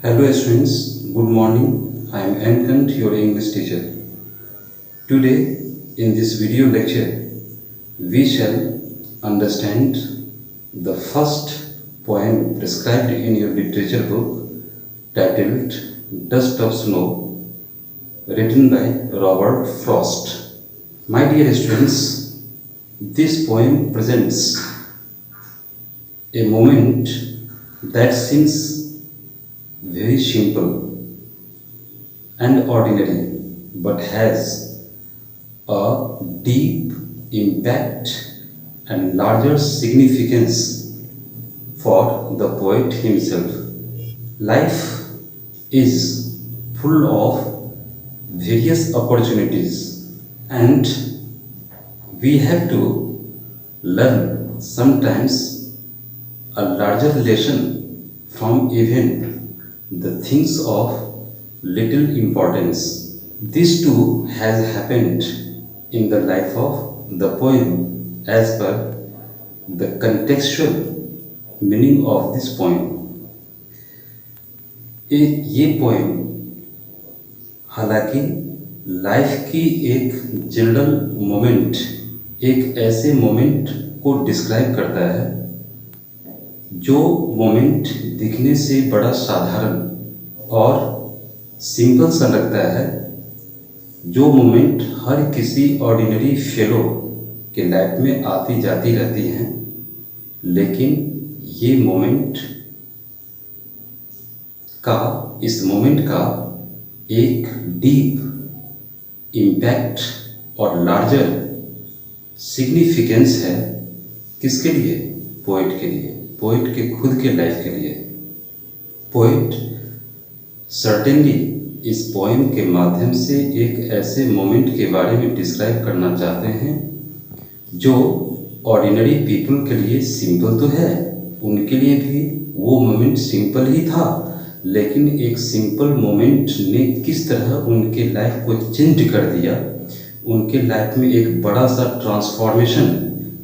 Hello students, good morning. I am Ankant, your English teacher. Today in this video lecture, we shall understand the first poem prescribed in your literature book titled Dust of Snow, written by Robert Frost. My dear students, this poem presents a moment that seems very simple and ordinary but has a deep impact and larger significance for the poet himself. Life is full of various opportunities and we have to learn sometimes a larger lesson from even the things of little importance. This too has happened in the life of the poem as per the contextual meaning of this poem. ये poem हालांकि life की एक general moment, एक ऐसे moment को describe करता है जो मोमेंट दिखने से बड़ा साधारण और सिंपल सा लगता है, जो मोमेंट हर किसी ऑर्डिनरी फेलो के लाइफ में आती जाती रहती हैं, लेकिन ये मोमेंट का, इस मोमेंट का एक डीप इम्पैक्ट और लार्जर सिग्निफिकेंस है। किसके लिए? पोएट के लिए, पोएट के खुद के लाइफ के लिए। पोएट सर्टेनली इस पोएम के माध्यम से एक ऐसे मोमेंट के बारे में डिस्क्राइब करना चाहते हैं जो ऑर्डिनरी पीपल के लिए सिंपल तो है, उनके लिए भी वो मोमेंट सिंपल ही था, लेकिन एक सिंपल मोमेंट ने किस तरह उनके लाइफ को चेंज कर दिया, उनके लाइफ में एक बड़ा सा ट्रांसफॉर्मेशन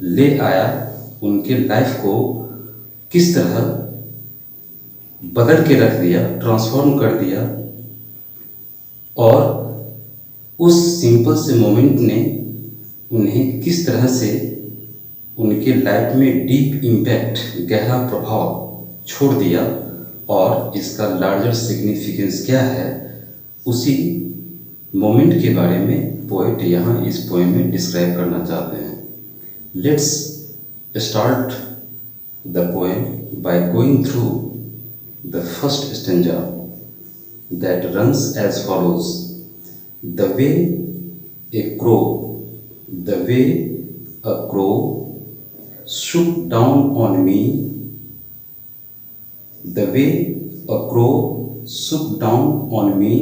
ले आया, उनके लाइफ को किस तरह बदल के रख दिया, ट्रांसफॉर्म कर दिया, और उस सिंपल से मोमेंट ने उन्हें किस तरह से उनके लाइफ में डीप इम्पैक्ट, गहरा प्रभाव छोड़ दिया, और इसका लार्जर सिग्निफिकेंस क्या है, उसी मोमेंट के बारे में पोएट यहाँ इस पोएम में डिस्क्राइब करना चाहते हैं। Let's start the poem by going through the first stanza that runs as follows. The way a crow swooped down on me, the way a crow swooped down on me,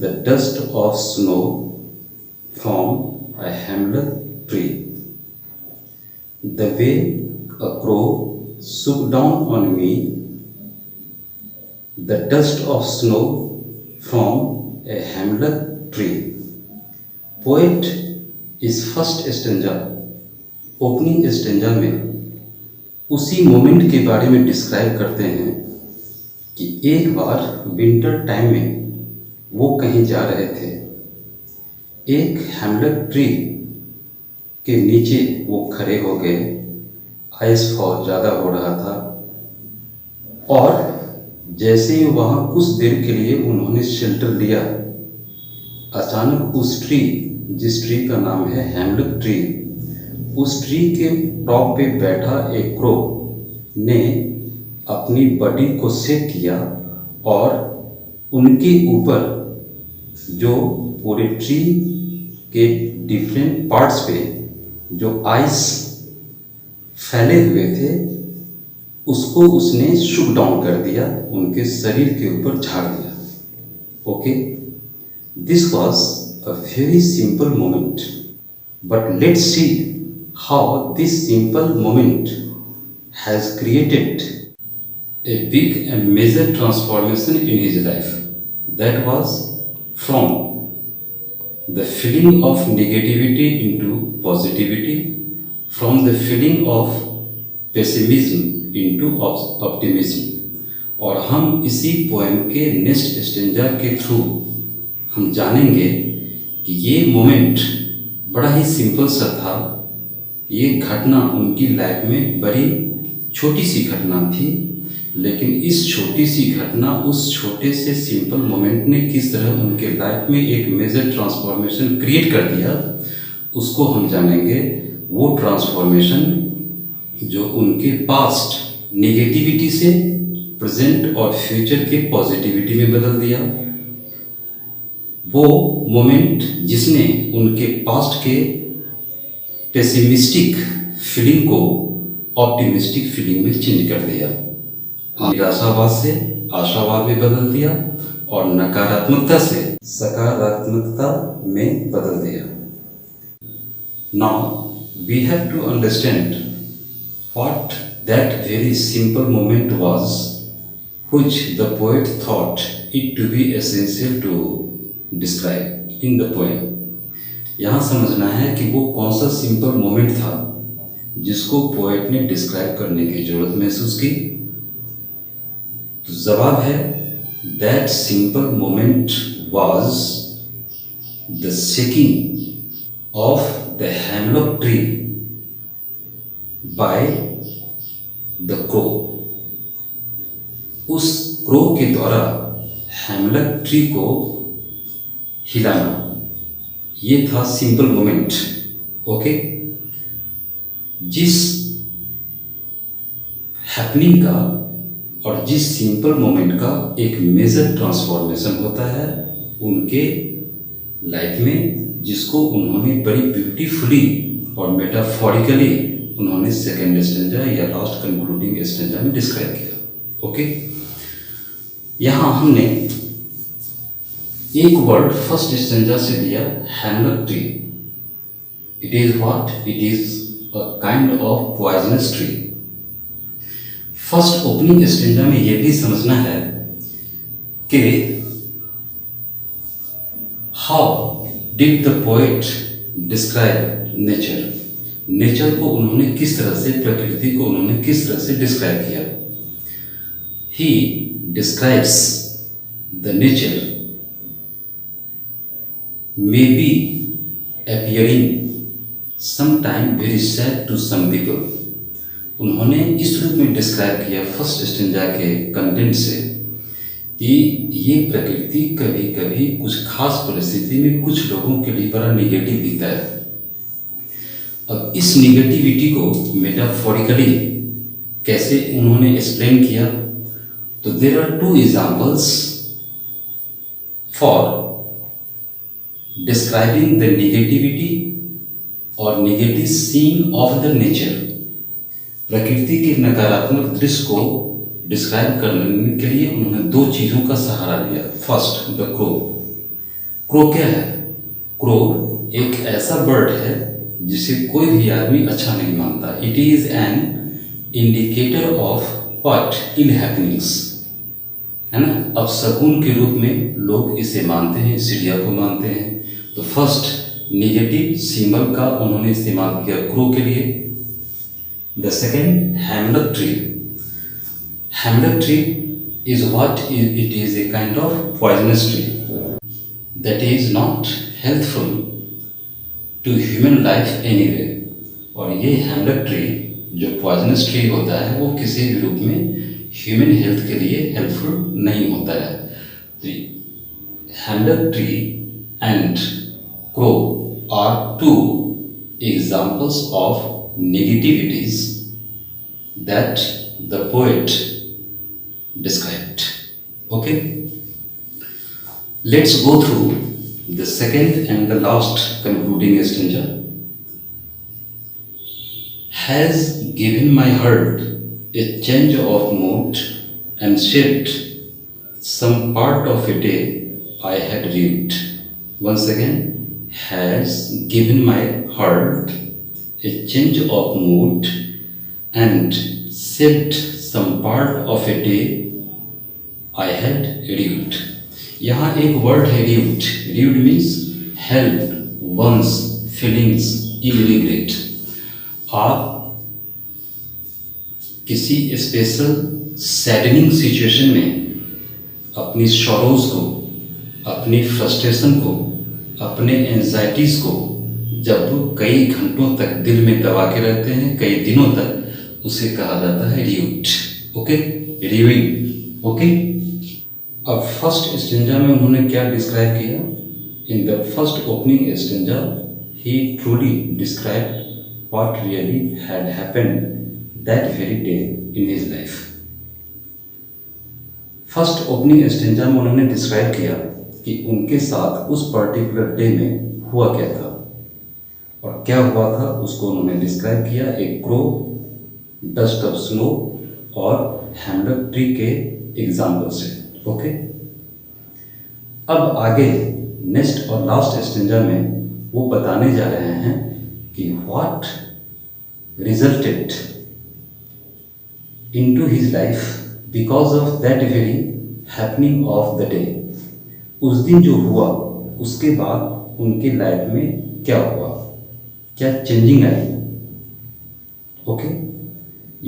the dust of snow from a hemlock tree. The way a crow swooped down on me, the dust of snow from a hemlock tree. Poet इस first stanza, opening stanza में उसी moment के बारे में describe करते हैं कि एक बार विंटर टाइम में वो कहीं जा रहे थे, एक हेमलक ट्री के नीचे वो खड़े हो गए, आइस फॉल ज़्यादा हो रहा था, और जैसे ही वहाँ कुछ देर के लिए उन्होंने शेल्टर लिया, अचानक उस ट्री, जिस ट्री का नाम है हेमलक ट्री, उस ट्री के टॉप पे बैठा एक क्रो ने अपनी बॉडी को सेक किया, और उनके ऊपर जो पूरे ट्री के डिफरेंट पार्ट्स पे जो आइस फैले हुए थे, उसको उसने शुक डाउन कर दिया, उनके शरीर के ऊपर झाड़ दिया। Okay, this was a very simple moment, but let's see how this simple moment has created a big and major transformation in his life. That was from the feeling of negativity into positivity, from the feeling of pessimism into optimism, और हम इसी poem के next stanza के through हम जानेंगे कि ये moment बड़ा ही सिंपल सा था। ये घटना उनकी लाइफ में बड़ी छोटी सी घटना थी, लेकिन इस छोटी सी घटना, उस छोटे से सिंपल मोमेंट ने किस तरह उनके लाइफ में एक मेजर ट्रांसफॉर्मेशन क्रिएट कर दिया, उसको हम जानेंगे। वो ट्रांसफॉर्मेशन जो उनके पास्ट नेगेटिविटी से प्रेजेंट और फ्यूचर के पॉजिटिविटी में बदल दिया, वो मोमेंट जिसने उनके पास्ट के पेसिमिस्टिक फीलिंग को ऑप्टिमिस्टिक फीलिंग में चेंज कर दिया, निराशावाद से आशावाद में बदल दिया और नकारात्मकता से सकारात्मकता में बदल दिया। Now we have to understand what that very simple moment was, which the poet thought it to be essential to describe in the poem. यहाँ समझना है कि वो कौन सा सिंपल मोमेंट था जिसको पोएट ने डिस्क्राइब करने की जरूरत महसूस की। तो जवाब है, that simple moment was the shaking of the hemlock tree by the crow। उस क्रो के द्वारा हेमलक ट्री को हिलाना, ये था सिंपल मोमेंट। ओके, जिस हैपनिंग का और जिस सिंपल मोमेंट का एक मेजर ट्रांसफॉर्मेशन होता है उनके लाइफ में, जिसको उन्होंने बड़ी ब्यूटीफुली और मेटाफोरिकली उन्होंने सेकेंड स्टेंजा या लास्ट कंक्लूडिंग स्टेंजा में डिस्क्राइब किया। ओके, यहां हमने एक वर्ड फर्स्ट स्टेंजा से दिया, हेमलक tree. It is what? It is a kind of poisonous tree. First opening stanza में यह भी समझना है कि how did the poet describe nature. Nature को उन्होंने किस तरह से, प्रकृति को उन्होंने किस तरह से डिस्क्राइब किया। He describes the nature may be appearing sometime very sad to some people। उन्होंने इस रूप में डिस्क्राइब किया फर्स्ट स्टेंजा के कंटेंट से कि ये प्रकृति कभी कभी कुछ खास परिस्थिति में कुछ लोगों के लिए बड़ा निगेटिव दिखता है। अब इस निगेटिविटी को मेटाफोरिकली कैसे उन्होंने एक्सप्लेन किया, तो there are two examples for describing the negativity और negative scene of the nature. प्रकृति के नकारात्मक दृश्य को डिस्क्राइब करने के लिए उन्होंने दो चीज़ों का सहारा लिया। First, the crow. क्रो क्या है? क्रो एक ऐसा बर्ड है जिसे कोई भी आदमी अच्छा नहीं मानता। It is an indicator of what? Ill happenings, है ना। अब शगुन के रूप में लोग इसे मानते हैं, चिड़िया को मानते हैं। तो फर्स्ट नेगेटिव सिंबल का उन्होंने इस्तेमाल किया क्रो के लिए। The second, hemlock tree. Hemlock tree is what? It is a kind of poisonous tree that is not helpful to human life anyway. और ये हेमलक ट्री जो पॉइजनस ट्री होता है वो किसी भी रूप में ह्यूमन हेल्थ के लिए हेल्पफुल नहीं होता है। तो hemlock tree and crow are two examples of negativities that the poet described. Okay, let's go through the second and the last concluding stanza. Has given my heart a change of mood and shaped some part of a day I had lived. Once again, has given my heart a change of mood and shaped some part of a day I had lived. यहाँ एक word है lived. Lived means held one's feelings in regret. आप किसी special saddening situation में अपनी sorrows को, अपनी frustration को, अपने एंजाइटीज़ को जब वो कई घंटों तक दिल में दबा के रहते हैं, कई दिनों तक, उसे कहा जाता है रियूट। ओके, रिविंग। ओके, अब फर्स्ट स्टेंजा में उन्होंने क्या डिस्क्राइब किया? In the first opening stanza he truly describe what really had happened that very day in his life. First opening stanza में उन्होंने डिस्क्राइब किया कि उनके साथ उस पर्टिकुलर डे में हुआ क्या था, और क्या हुआ था उसको उन्होंने डिस्क्राइब किया एक क्रो, डस्ट ऑफ स्नो और हैमलक ट्री के एग्जाम्पल से। ओके, अब आगे नेक्स्ट और लास्ट स्टेंजा में वो बताने जा रहे हैं कि what resulted into his life because of that very happening of the day. उस दिन जो हुआ उसके बाद उनके लाइफ में क्या हुआ, क्या चेंजिंग आई। ओके,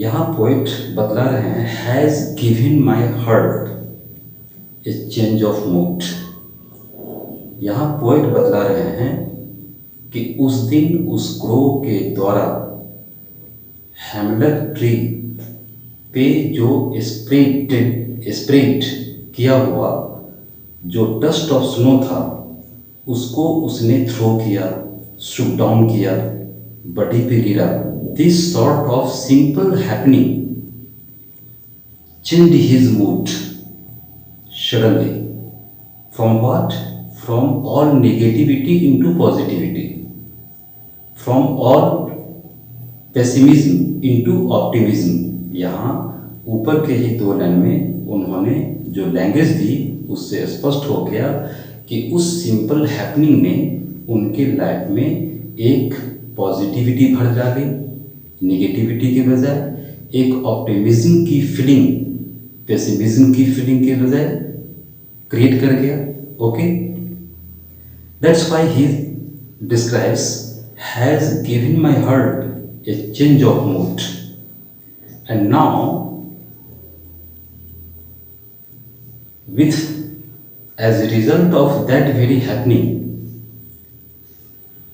यहाँ पोएट बतला रहे हैं has given my heart A change of mood. यहाँ पोएट बतला रहे हैं कि उस दिन उस क्रो के द्वारा हैमलक ट्री पे जो स्प्रेड किया हुआ जो डस्ट ऑफ स्नो था उसको उसने थ्रो किया, शुक डाउन किया, बॉडी पे गिरा। This sort of simple happening changed his mood suddenly from what, from all negativity into positivity, from all pessimism into optimism. यहाँ ऊपर के ही दो लाइन में उन्होंने जो लैंग्वेज दी उससे स्पष्ट हो गया कि उस सिंपल हैपनिंग ने उनके लाइफ में एक पॉजिटिविटी भर जा गई, नेगेटिविटी के बजाय एक ऑप्टिमिज्म की फीलिंग पेसिमिज्म की फीलिंग के बजाय क्रिएट कर गया। Okay, that's why he describes has given my heart a change of mood, and now with as a result of that very happening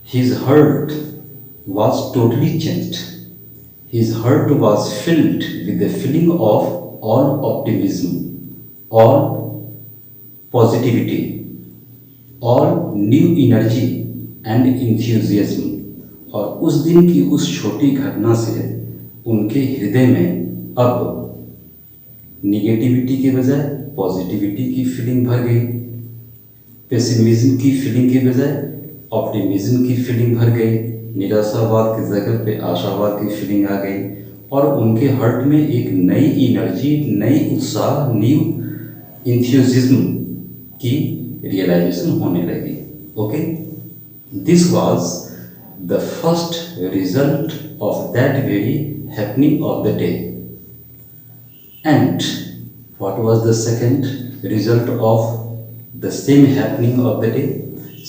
his heart was totally changed. His heart was filled with the feeling of all optimism, all positivity, all new energy and enthusiasm। और उस दिन की उस छोटी घटना से उनके हृदय में अब निगेटिविटी के बजाय पॉजिटिविटी की फीलिंग भर गई, पेसिमिज्म की फीलिंग के बजाय ऑप्टिमिज्म की फीलिंग भर गई, निराशावाद की जगह पे आशावाद की फीलिंग आ गई, और उनके हार्ट में एक नई एनर्जी, नई उत्साह, न्यू इंथ्यूजिज्म की रियलाइजेशन होने लगी। Okay, this was the first result of that very happening of the day. And what was the second result of the same happening of the day?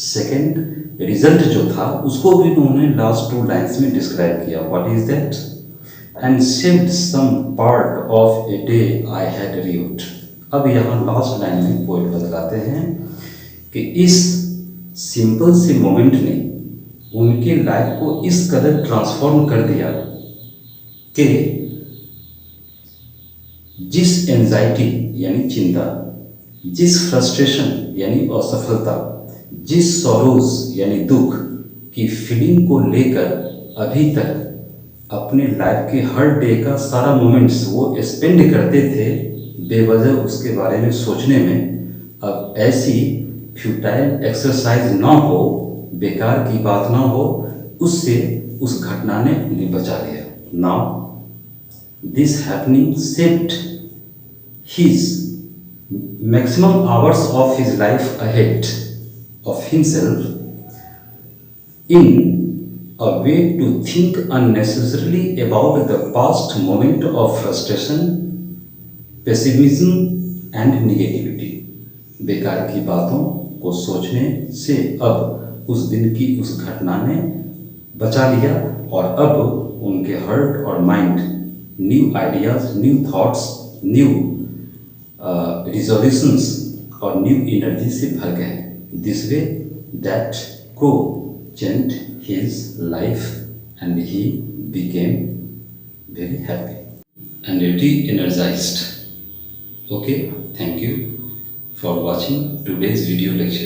Second result जो था उसको भी उन्होंने लास्ट टू लाइन्स में describe किया। What is that? And saved some part of a day I had read. अब यहाँ last line में पोएट बतलाते हैं कि इस सिंपल से मोमेंट ने उनके लाइफ को इस कदर ट्रांसफॉर्म कर दिया कि जिस एंजाइटी यानी चिंता, जिस फ्रस्ट्रेशन यानी असफलता, जिस सॉरोज यानी दुख की फीलिंग को लेकर अभी तक अपने लाइफ के हर डे का सारा मोमेंट्स वो स्पेंड करते थे बेवजह उसके बारे में सोचने में, अब ऐसी फ्यूटाइल एक्सरसाइज ना हो, बेकार की बात ना हो, उससे उस घटना ने उन्हें बचा लिया। Now this happening saved his maximum hours of his life ahead of himself in a way to think unnecessarily about the past moment of frustration, pessimism and negativity. बेकार की बातों को सोचने से अब उस दिन की उस घटना ने बचा लिया, और अब उनके हार्ट और mind new ideas, new thoughts new resolutions और न्यू एनर्जी से भर गए. दिस वे दैट को change his life and he became very happy and re-energized. Okay, thank you for watching today's video lecture.